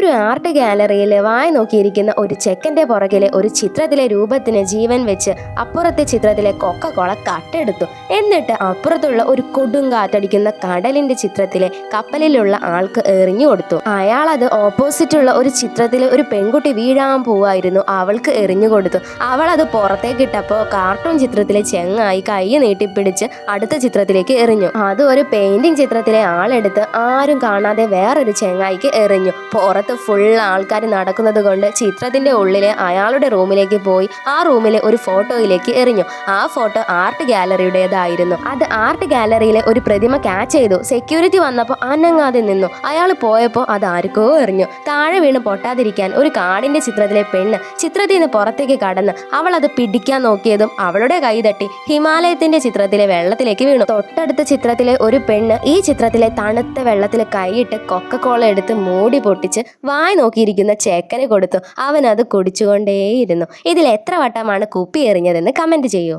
ഒരു ആർട്ട് ഗാലറിയിൽ വായ നോക്കിയിരിക്കുന്ന ഒരു ചെക്കൻ്റെ പുറകിലെ ഒരു ചിത്രത്തിലെ രൂപത്തിന് ജീവൻ വെച്ച് അപ്പുറത്തെ ചിത്രത്തിലെ കൊക്കക്കോള കട്ടെടുത്തു. എന്നിട്ട് അപ്പുറത്തുള്ള ഒരു കൊടുങ്കാറ്റടിക്കുന്ന കടലിന്റെ ചിത്രത്തിലെ കപ്പലിലുള്ള ആൾക്ക് എറിഞ്ഞു കൊടുത്തു. അയാൾ അത് ഓപ്പോസിറ്റുള്ള ഒരു ചിത്രത്തിലെ ഒരു പെൺകുട്ടി വീഴാൻ പോവായിരുന്നു, അവൾക്ക് എറിഞ്ഞു കൊടുത്തു. അവൾ അത് പുറത്തേക്കിട്ടപ്പോൾ കാർട്ടൂൺ ചിത്രത്തിലെ ചെങ്ങായി കൈ നീട്ടിപ്പിടിച്ച് അടുത്ത ചിത്രത്തിലേക്ക് എറിഞ്ഞു. അത് ഒരു പെയിന്റിംഗ് ചിത്രത്തിലെ ആളെടുത്ത് ആരും കാണാതെ വേറൊരു ചെങ്ങായിക്ക് എറിഞ്ഞു. പുറത്ത് ഫുൾ ആൾക്കാർ നടക്കുന്നത് കൊണ്ട് ചിത്രത്തിന്റെ ഉള്ളിലെ അയാളുടെ റൂമിലേക്ക് പോയി ആ റൂമിലെ ഒരു ഫോട്ടോയിലേക്ക് എറിഞ്ഞു. ആ ഫോട്ടോ ആർട്ട് ഗാലറിയുടേതായിരുന്നു. അത് ആർട്ട് ഗാലറിയിലെ ഒരു പ്രതിമ ക്യാച്ച് ചെയ്തു. സെക്യൂരിറ്റി വന്നപ്പോൾ അനങ്ങാതെ നിന്നു. അയാൾ പോയപ്പോൾ അത് ആർക്കോ എറിഞ്ഞു. താഴെ വീണ് പൊട്ടാതിരിക്കാൻ ഒരു കാടിന്റെ ചിത്രത്തിലെ പെണ്ണ് ചിത്രത്തിൽ നിന്ന് പുറത്തേക്ക് കടന്ന് അവൾ അത് പിടിക്കാൻ നോക്കിയതും അവളുടെ കൈ തട്ടി ഹിമാലയത്തിന്റെ ചിത്രത്തിലെ വെള്ളത്തിലേക്ക് വീണു. തൊട്ടടുത്ത ചിത്രത്തിലെ ഒരു പെണ്ണ് ഈ ചിത്രത്തിലെ തണുത്ത വെള്ളത്തിൽ കൈയിട്ട് കൊക്കക്കോള എടുത്ത് മൂടി പൊട്ടിച്ച് വായ നോക്കിയിരിക്കുന്ന ചെക്കന് കൊടുത്തു. അവൻ അത് കുടിച്ചുകൊണ്ടേയിരുന്നു. ഇതിൽ എത്ര വട്ടമാണ് കുപ്പി എറിഞ്ഞതെന്ന് കമന്റ് ചെയ്യൂ.